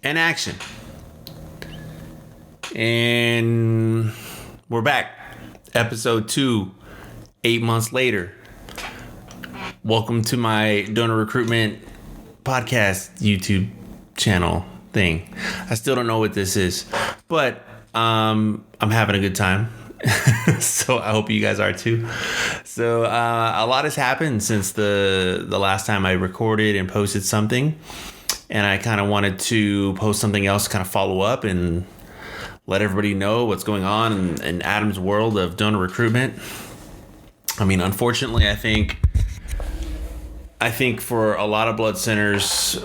and action. And we're back. Episode 2, 8 months later. Welcome to my donor recruitment podcast YouTube channel thing. I still don't know what this is, but I'm having a good time. So I hope you guys are too. So a lot has happened since the last time I recorded and posted something, and I kind of wanted to post something else to kind of follow up and let everybody know what's going on in Adam's world of donor recruitment. I mean, unfortunately, I think for a lot of blood centers,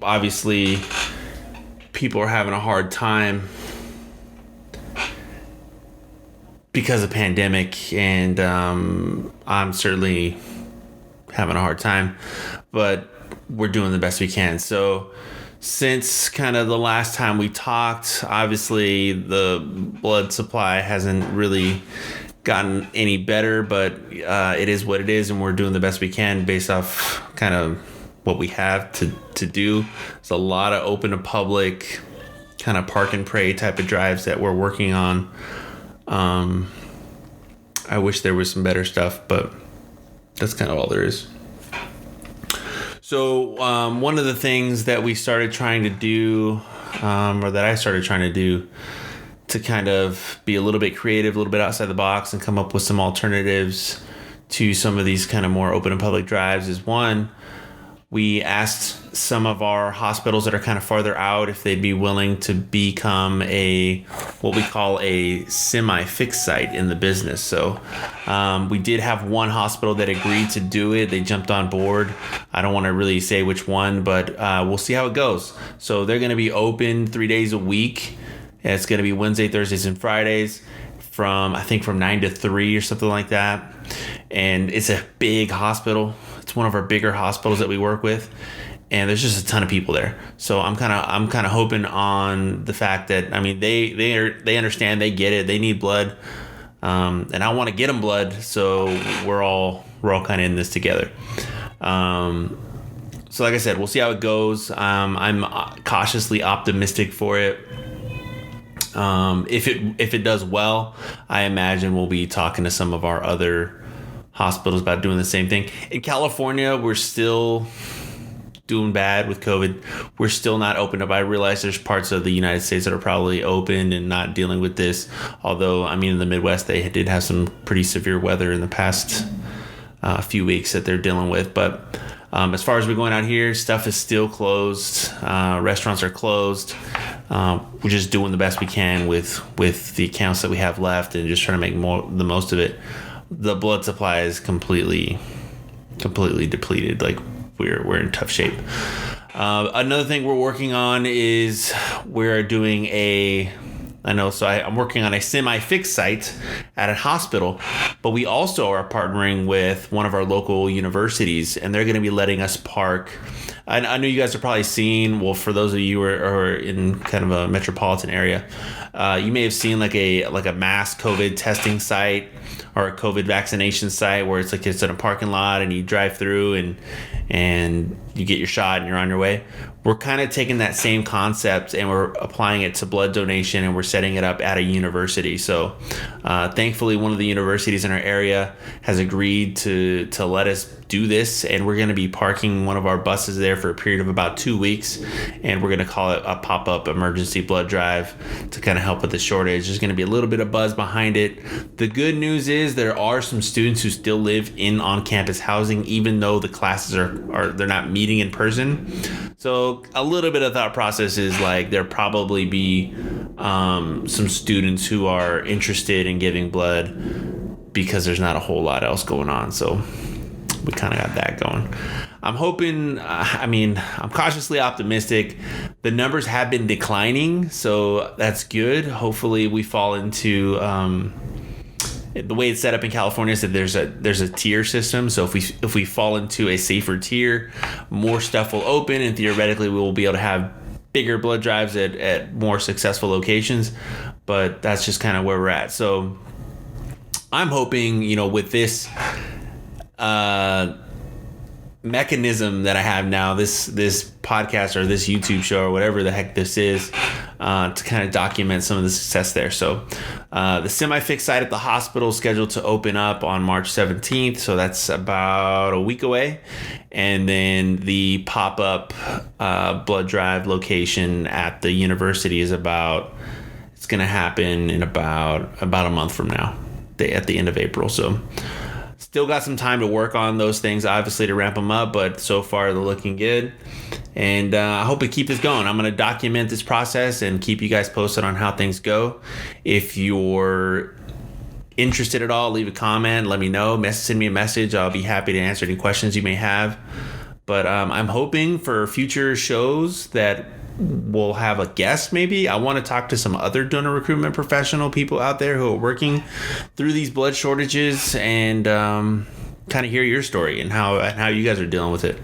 obviously people are having a hard time because of pandemic, and I'm certainly having a hard time, but we're doing the best we can. So since kind of the last time we talked, obviously the blood supply hasn't really gotten any better, but it is what it is, and we're doing the best we can based off kind of what we have to do. There's a lot of open to public kind of park and pray type of drives that we're working on. I wish there was some better stuff, but that's kind of all there is. So one of the things that we started trying to do, or that I started trying to do to kind of be a little bit creative, a little bit outside the box and come up with some alternatives to some of these kind of more open and public drives is, one, we asked some of our hospitals that are kind of farther out if they'd be willing to become what we call a semi-fixed site in the business. So we did have one hospital that agreed to do it. They jumped on board. I don't want to really say which one, but we'll see how it goes. So they're going to be open 3 days a week. It's going to be Wednesday, Thursdays, and Fridays from 9 to 3 or something like that. And it's a big hospital. It's one of our bigger hospitals that we work with, and there's just a ton of people there. So I'm kind of hoping on the fact that, I mean, they understand, they get it, they need blood, and I want to get them blood. So we're all kind of in this together. So like I said, we'll see how it goes. I'm cautiously optimistic for it. If it does well, I imagine we'll be talking to some of our other hospitals about doing the same thing. In California, we're still doing bad with COVID. We're still not open up. I realize there's parts of the United States that are probably open and not dealing with this. Although, I mean, in the Midwest, they did have some pretty severe weather in the past few weeks that they're dealing with. But as far as we're going out here, stuff is still closed. Restaurants are closed. We're just doing the best we can with the accounts that we have left and just trying to make the most of it. The blood supply is completely depleted. Like we're in tough shape. Another thing we're working on is we're doing I'm working on a semi-fixed site at a hospital, but we also are partnering with one of our local universities, and they're going to be letting us park. I know you guys are probably seen, well, for those of you who are in kind of a metropolitan area, you may have seen like a mass COVID testing site or a COVID vaccination site where it's in a parking lot and you drive through and you get your shot and you're on your way. We're kind of taking that same concept and we're applying it to blood donation, and we're setting it up at a university. So thankfully, one of the universities in our area has agreed to let us do this, and we're going to be parking one of our buses there for a period of about 2 weeks, and we're going to call it a PopUp emergency blood drive to kind of help with the shortage. There's going to be a little bit of buzz behind it. The good news is there are some students who still live in on-campus housing, even though the classes they're not meeting in person. So a little bit of thought process is like there'll probably be some students who are interested in giving blood because there's not a whole lot else going on. So we kind of got that going. I'm hoping, I'm cautiously optimistic. The numbers have been declining, so that's good. Hopefully we fall into, the way it's set up in California is that there's a tier system. So if we fall into a safer tier, more stuff will open, and theoretically we will be able to have bigger blood drives at more successful locations. But that's just kind of where we're at. So I'm hoping, with this, mechanism that I have now, this podcast or this YouTube show or whatever the heck this is, to kind of document some of the success there. So the SemiFixed site at the hospital is scheduled to open up on March 17th. So that's about a week away. And then the PopUp blood drive location at the university is it's going to happen in about a month from now, at the end of April. So still got some time to work on those things, obviously, to ramp them up, but so far they're looking good. And I hope to keep this going. I'm going to document this process and keep you guys posted on how things go. If you're interested at all, leave a comment, let me know, send me a message. I'll be happy to answer any questions you may have. But I'm hoping for future shows that we'll have a guest. Maybe I want to talk to some other donor recruitment professional people out there who are working through these blood shortages, and kind of hear your story and how you guys are dealing with it.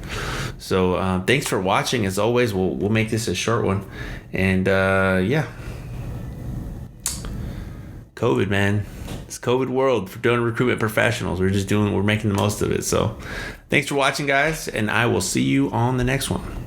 So thanks for watching. As always, we'll make this a short one. And yeah, COVID, man. It's COVID world for donor recruitment professionals. We're making the most of it. So thanks for watching, guys, and I will see you on the next one.